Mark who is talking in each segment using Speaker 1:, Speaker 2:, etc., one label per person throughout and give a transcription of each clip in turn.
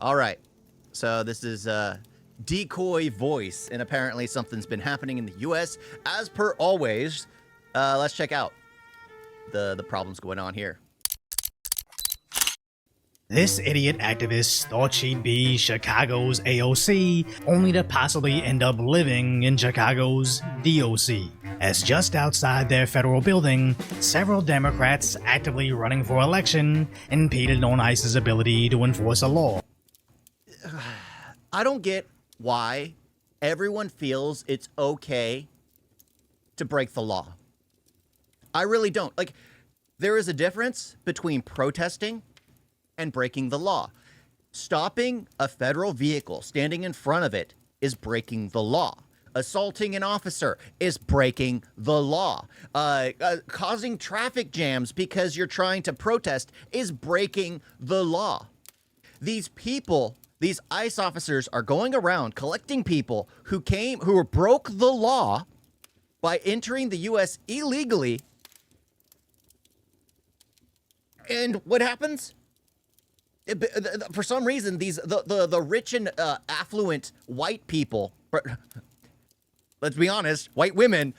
Speaker 1: All right. So this is Decoy voice, and apparently something's been happening in the U.S. As per always, let's check out the problems going on here.
Speaker 2: This idiot activist thought she'd be Chicago's AOC, only to possibly end up living in Chicago's DOC, as just outside their federal building, several Democrats actively running for election impeded on ICE's ability to enforce a law.
Speaker 1: I don't get why everyone feels it's okay to break the law. I really don't. Like, there is a difference between protesting and breaking the law. Stopping a federal vehicle, standing in front of it, is breaking the law. Assaulting an officer is breaking the law. Causing traffic jams because you're trying to protest is breaking the law. These people, these ICE officers, are going around collecting people who broke the law by entering the U.S. illegally. And what happens? For some reason, the rich and affluent white people, let's be honest, white women,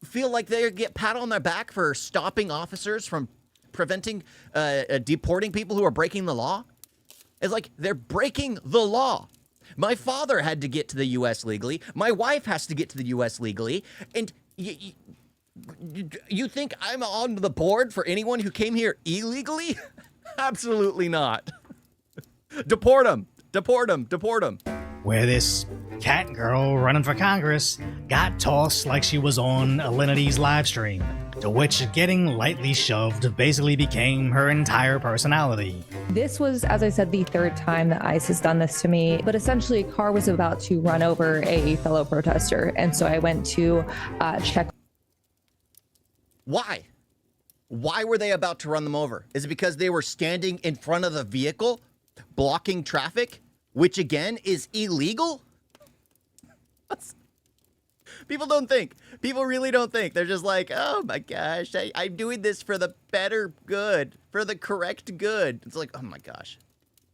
Speaker 1: feel like they get pat on their back for stopping officers from preventing, deporting people who are breaking the law. It's like they're breaking the law. My father had to get to the U.S. legally. My wife has to get to the U.S. legally. And you think I'm on the board for anyone who came here illegally? Absolutely not. Deport him. Deport him. Deport him.
Speaker 2: Where this cat girl running for Congress got tossed like she was on Alinity's live stream, to which getting lightly shoved basically became her entire personality.
Speaker 3: This was, as I said, the third time that ICE has done this to me, but essentially a car was about to run over a fellow protester, and so I went to check.
Speaker 1: Why? Why were they about to run them over? Is it because they were standing in front of the vehicle, blocking traffic, which again is illegal? People don't think. People really don't think. They're just like, oh my gosh, I'm doing this for the better good, for the correct good. It's like, oh my gosh.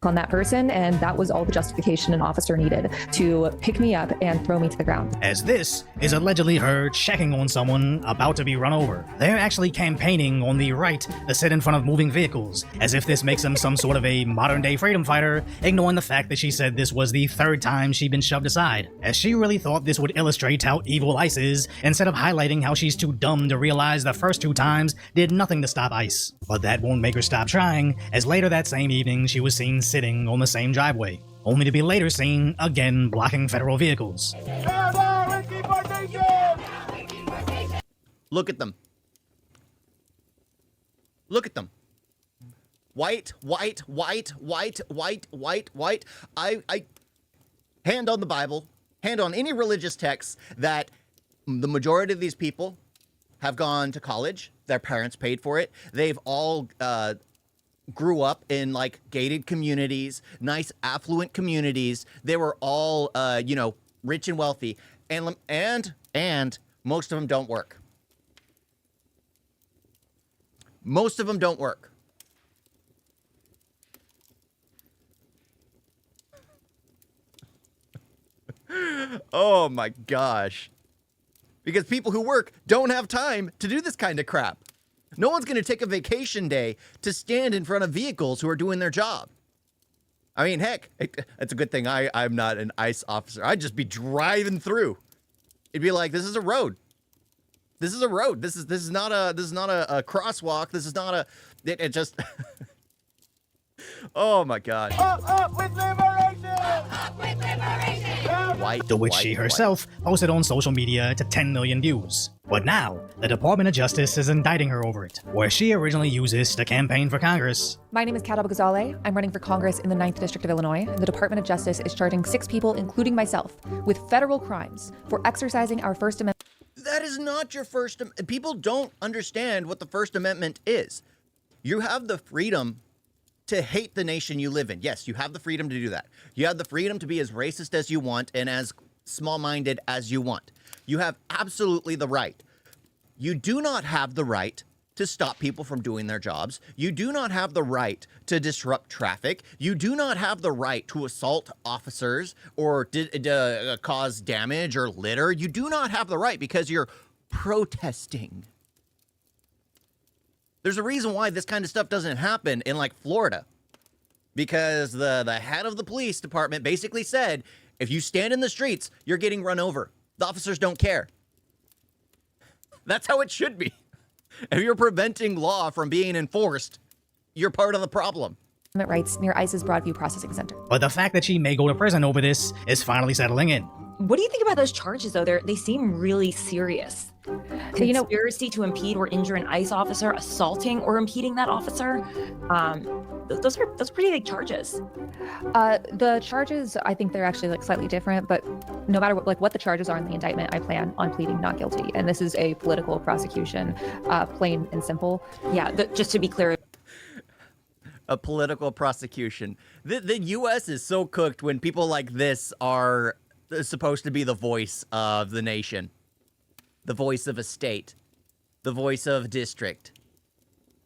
Speaker 3: On that person, and that was all the justification an officer needed to pick me up and throw me to the ground.
Speaker 2: As this is allegedly her checking on someone about to be run over. They're actually campaigning on the right to sit in front of moving vehicles, as if this makes them some sort of a modern-day freedom fighter, ignoring the fact that she said this was the third time she'd been shoved aside, as she really thought this would illustrate how evil ICE is, instead of highlighting how she's too dumb to realize the first two times did nothing to stop ICE. But that won't make her stop trying, as later that same evening she was seen sitting on the same driveway, only to be later seen again blocking federal vehicles.
Speaker 1: Look at them. Look at them. White, white, white, white, white, white, white. I hand on the Bible, hand on any religious text that the majority of these people have gone to college. Their parents paid for it. They've all grew up in like gated communities, nice affluent communities. They were all, rich and wealthy, and most of them don't work. Most of them don't work. Oh my gosh. Because people who work don't have time to do this kind of crap. No one's going to take a vacation day to stand in front of vehicles who are doing their job. I mean, heck, it's a good thing I'm not an ICE officer. I'd just be driving through. It'd be like, this is a road. This is a road. This is not a crosswalk. This is not a. It just. Oh my God.
Speaker 4: Up with liberation! Up with liberation!
Speaker 1: White,
Speaker 2: To which she herself posted on social media to 10 million views. But now, the Department of Justice is indicting her over it, where she originally used this to campaign for Congress.
Speaker 3: My name is Kat Abou-Ghazaleh. I'm running for Congress in the 9th District of Illinois. The Department of Justice is charging 6 people, including myself, with federal crimes for exercising our First Amendment.
Speaker 1: That is not your First Amendment. People don't understand what the First Amendment is. You have the freedom to hate the nation you live in. Yes, you have the freedom to do that. You have the freedom to be as racist as you want and as small-minded as you want. You have absolutely the right. You do not have the right to stop people from doing their jobs. You do not have the right to disrupt traffic. You do not have the right to assault officers or cause damage or litter. You do not have the right because you're protesting. There's a reason why this kind of stuff doesn't happen in like Florida, because the head of the police department basically said, if you stand in the streets, you're getting run over. The officers don't care. That's how it should be. If you're preventing law from being enforced, you're part of the problem.
Speaker 3: Rights near ICE's Broadview Processing Center.
Speaker 2: But the fact that she may go to prison over this is finally settling in.
Speaker 5: What do you think about those charges, though? They seem really serious. Conspiracy to impede or injure an ICE officer, assaulting or impeding that officer. Those are pretty big charges.
Speaker 3: The charges, I think they're actually like slightly different, but no matter what the charges are in the indictment, I plan on pleading not guilty. And this is a political prosecution, plain and simple.
Speaker 5: Yeah, just to be clear.
Speaker 1: A political prosecution. The U.S. is so cooked when people like this are supposed to be the voice of the nation, the voice of a state, the voice of a district.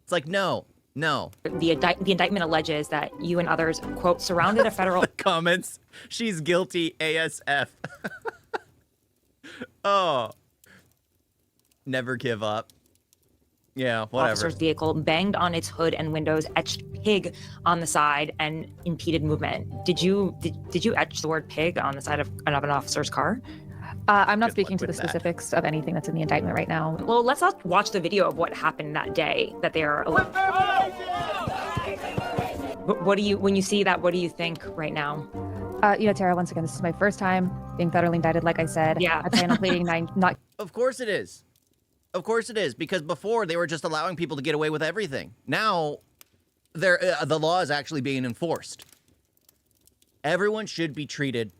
Speaker 1: It's like, no.
Speaker 5: The indictment alleges that you and others, quote, surrounded a federal...
Speaker 1: The comments, she's guilty ASF. Oh. Never give up. Yeah, whatever.
Speaker 5: Officer's vehicle, banged on its hood and windows, etched pig on the side, and impeded movement. Did you etch the word pig on the side of an officer's car?
Speaker 3: I'm not speaking to the specifics of anything that's in the indictment right now.
Speaker 5: Well, let's not watch the video of what happened that day that they are. What do you, when you see that, what do you think right now?
Speaker 3: Tara, once again, this is my first time being federally indicted, like I said.
Speaker 5: Yeah.
Speaker 3: I plan on pleading not.
Speaker 1: Of course it is. Of course it is, because before they were just allowing people to get away with everything. Now, the law is actually being enforced. Everyone should be treated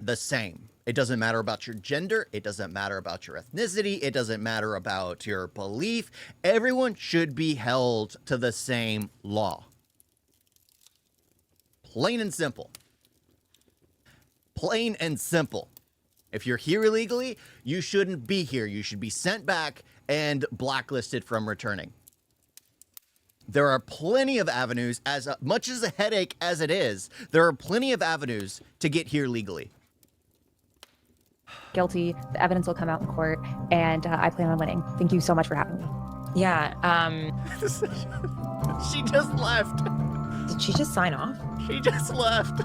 Speaker 1: the same. It doesn't matter about your gender. It doesn't matter about your ethnicity. It doesn't matter about your belief. Everyone should be held to the same law. Plain and simple. Plain and simple. If you're here illegally, you shouldn't be here. You should be sent back and blacklisted from returning. There are plenty of avenues, as much as a headache as it is, there are plenty of avenues to get here legally.
Speaker 3: Guilty. The evidence will come out in court, and I plan on winning. Thank you so much for having me.
Speaker 5: Yeah.
Speaker 1: She just left.
Speaker 5: Did she just sign off?
Speaker 1: She just left.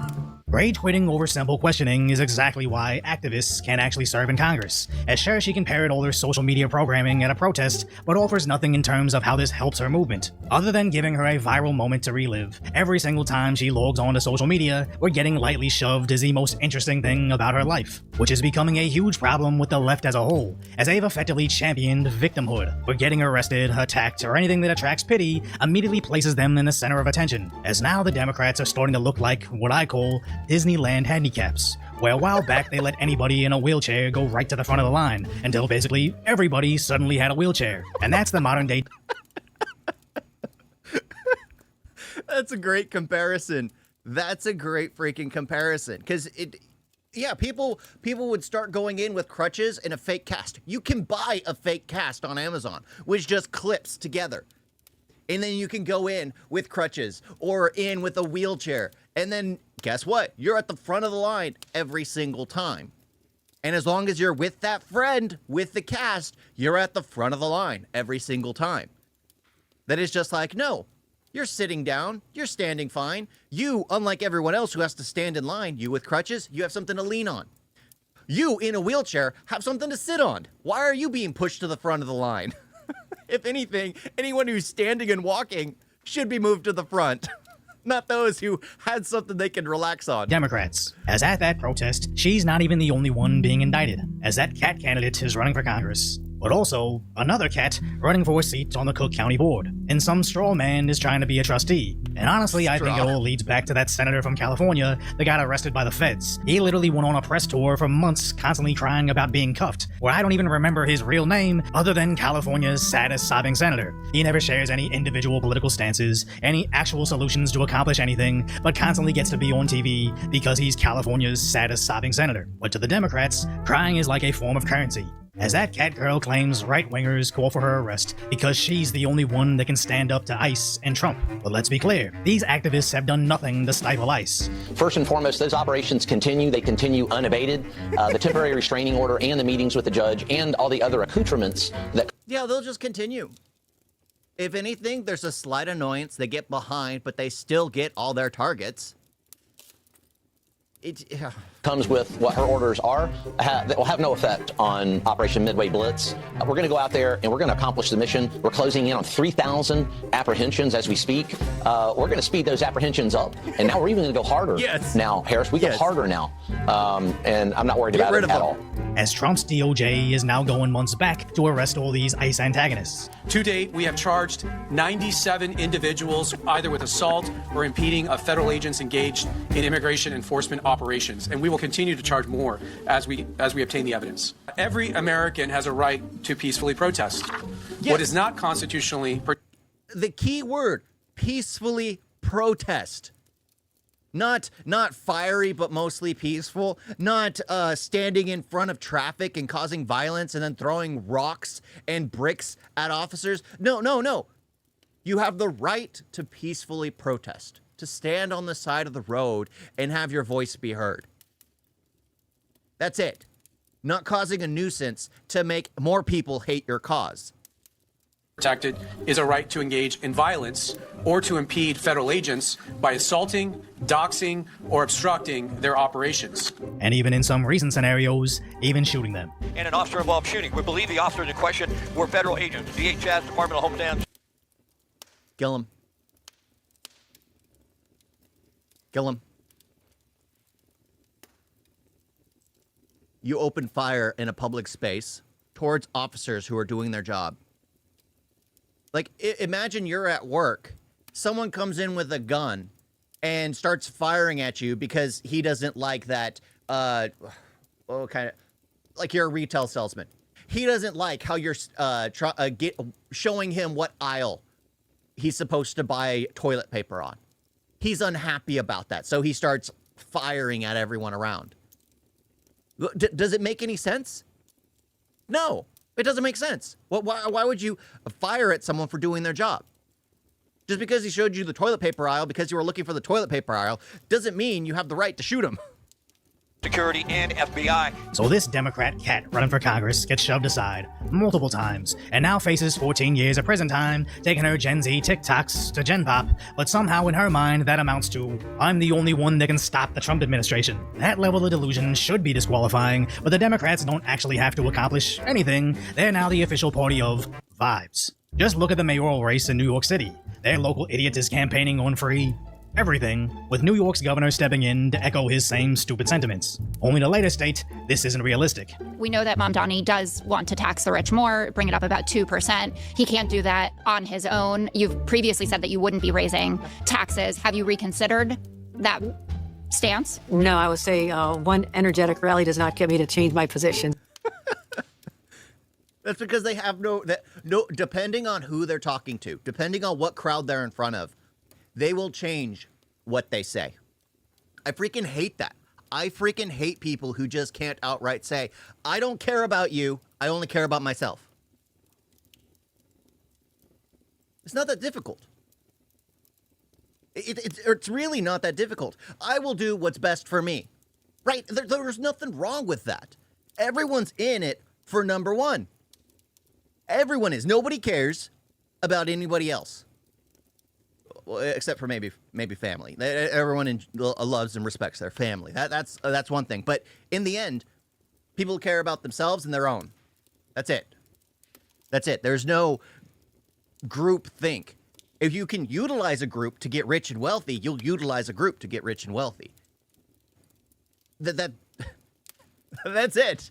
Speaker 2: Rage quitting over simple questioning is exactly why activists can actually serve in Congress, as sure she can parrot all their social media programming at a protest, but offers nothing in terms of how this helps her movement, other than giving her a viral moment to relive. Every single time she logs onto social media, we're getting lightly shoved as the most interesting thing about her life, which is becoming a huge problem with the left as a whole, as they've effectively championed victimhood, where getting arrested, attacked, or anything that attracts pity immediately places them in the center of attention, as now the Democrats are starting to look like what I call Disneyland handicaps, where a while back they let anybody in a wheelchair go right to the front of the line, until basically everybody suddenly had a wheelchair. And that's the modern day.
Speaker 1: That's a great comparison. That's a great freaking comparison. Because people would start going in with crutches and a fake cast. You can buy a fake cast on Amazon, which just clips together. And then you can go in with crutches or in with a wheelchair. And then guess what? You're at the front of the line every single time. And as long as you're with that friend with the cast, you're at the front of the line every single time. That is just like, no, you're sitting down, you're standing fine. You, unlike everyone else who has to stand in line, you with crutches, you have something to lean on. You in a wheelchair have something to sit on. Why are you being pushed to the front of the line? If anything, anyone who's standing and walking should be moved to the front. Not those who had something they can relax on.
Speaker 2: Democrats. As at that protest, she's not even the only one being indicted, as that cat candidate is running for Congress. But also, another cat running for a seat on the Cook County Board, and some straw man is trying to be a trustee. And honestly, I think it all leads back to that senator from California that got arrested by the feds. He literally went on a press tour for months, constantly crying about being cuffed, where I don't even remember his real name, other than California's saddest sobbing senator. He never shares any individual political stances, any actual solutions to accomplish anything, but constantly gets to be on TV because he's California's saddest sobbing senator. But to the Democrats, crying is like a form of currency. as that cat girl claims right-wingers call for her arrest because she's the only one that can stand up to ICE and Trump. But let's be clear, these activists have done nothing to stifle ICE.
Speaker 6: First and foremost, those operations continue. They continue unabated. The temporary restraining order and the meetings with the judge and all the other accoutrements that...
Speaker 1: Yeah, they'll just continue. If anything, there's a slight annoyance. They get behind, but they still get all their targets.
Speaker 6: comes with what her orders are that will have no effect on Operation Midway Blitz. We're going to go out there and we're going to accomplish the mission. We're closing in on 3,000 apprehensions as we speak. We're going to speed those apprehensions up, and now we're even going to go harder.
Speaker 1: Yes.
Speaker 6: Now, Harris, we go harder now, and I'm not worried about it at all.
Speaker 2: As Trump's DOJ is now going months back to arrest all these ICE antagonists.
Speaker 7: To date, we have charged 97 individuals either with assault or impeding of federal agents engaged in immigration enforcement operations, and we will continue to charge more as we obtain the evidence. Every American has a right to peacefully protest.
Speaker 1: Yes.
Speaker 7: What is not constitutionally...
Speaker 1: The key word, peacefully protest. Not fiery, but mostly peaceful. Not standing in front of traffic and causing violence and then throwing rocks and bricks at officers. No. You have the right to peacefully protest, to stand on the side of the road and have your voice be heard. That's it. Not causing a nuisance to make more people hate your cause.
Speaker 7: Protected is a right to engage in violence or to impede federal agents by assaulting, doxing, or obstructing their operations.
Speaker 2: And even in some recent scenarios, even shooting them.
Speaker 8: In an officer-involved shooting, we believe the officers in question were federal agents, DHS, Department of Homeland.
Speaker 1: Kill him. You open fire in a public space towards officers who are doing their job. Like, imagine you're at work, someone comes in with a gun and starts firing at you because he doesn't like that, like you're a retail salesman. He doesn't like how you're showing him what aisle he's supposed to buy toilet paper on. He's unhappy about that, so he starts firing at everyone around. Does it make any sense? No. It doesn't make sense. Why would you fire at someone for doing their job? Just because he showed you the toilet paper aisle, because you were looking for the toilet paper aisle, doesn't mean you have the right to shoot him.
Speaker 8: Security and FBI.
Speaker 2: So this Democrat cat running for Congress gets shoved aside multiple times and now faces 14 years of prison time, taking her Gen Z TikToks to Gen Pop, but somehow in her mind that amounts to, I'm the only one that can stop the Trump administration. That level of delusion should be disqualifying, but the Democrats don't actually have to accomplish anything. They're now the official party of vibes. Just look at the mayoral race in New York City. Their local idiot is campaigning on free everything, with New York's governor stepping in to echo his same stupid sentiments. Only to later state, this isn't realistic.
Speaker 9: We know that Mamdani does want to tax the rich more, bring it up about 2%. He can't do that on his own. You've previously said that you wouldn't be raising taxes. Have you reconsidered that stance?
Speaker 10: No, I would say one energetic rally does not get me to change my position.
Speaker 1: That's because they have no, depending on who they're talking to, depending on what crowd they're in front of, they will change what they say. I freaking hate that. I freaking hate people who just can't outright say, I don't care about you, I only care about myself. It's not that difficult. It's really not that difficult. I will do what's best for me. Right? There's nothing wrong with that. Everyone's in it for number one. Everyone is. Nobody cares about anybody else. Well, except for maybe family. Everyone loves and respects their family. That's one thing. But in the end, people care about themselves and their own. That's it. There's no group think. If you can utilize a group to get rich and wealthy, you'll utilize a group to get rich and wealthy. That's it.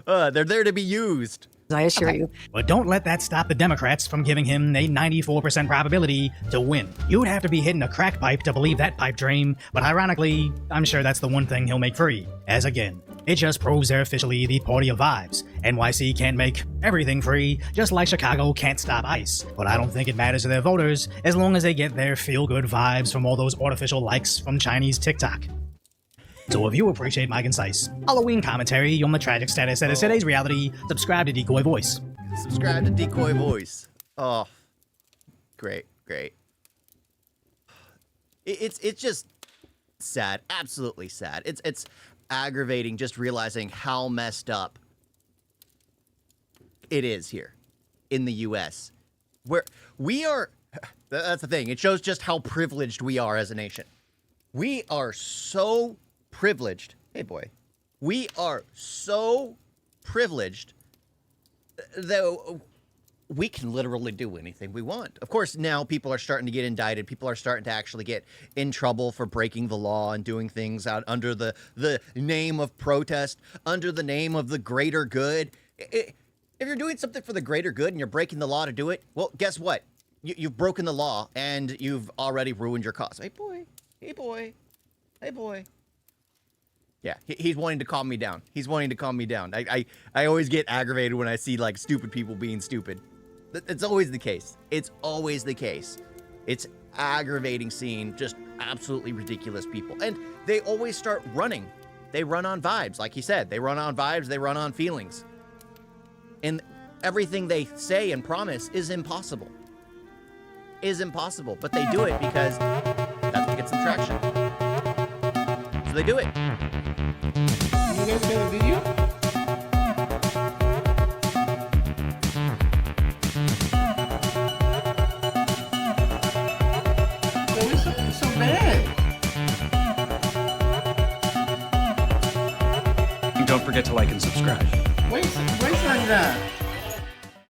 Speaker 1: They're there to be used.
Speaker 10: I assure you.
Speaker 2: But don't let that stop the Democrats from giving him a 94% probability to win. You'd have to be hitting a crack pipe to believe that pipe dream, but ironically, I'm sure that's the one thing he'll make free. As again, it just proves they're officially the party of vibes. NYC can't make everything free, just like Chicago can't stop ICE. But I don't think it matters to their voters, as long as they get their feel-good vibes from all those artificial likes from Chinese TikTok. So if you appreciate my concise Halloween commentary on the tragic status that is today's reality, subscribe to Decoy Voice.
Speaker 1: Subscribe to Decoy Voice. Oh, great. It's just sad, absolutely sad. It's aggravating just realizing how messed up it is here in the U.S. where we are. That's the thing. It shows just how privileged we are as a nation. We are so privileged. Hey, boy. We are so privileged that we can literally do anything we want. Of course, now people are starting to get indicted. People are starting to actually get in trouble for breaking the law and doing things out under the name of protest, under the name of the greater good. If you're doing something for the greater good and you're breaking the law to do it, well, guess what? You've broken the law and you've already ruined your cause. Hey, boy. Hey, boy. Hey, boy. Yeah, he's wanting to calm me down. He's wanting to calm me down. I always get aggravated when I see, like, stupid people being stupid. It's always the case. It's always the case. It's aggravating seeing just absolutely ridiculous people. And they always start running. They run on vibes, like he said. They run on vibes. They run on feelings. And everything they say and promise is impossible. Is impossible. But they do it because that's what gets them traction. So they do it.
Speaker 11: You guys got a video? It's so bad.
Speaker 7: And don't forget to like and subscribe.
Speaker 11: Wait like that.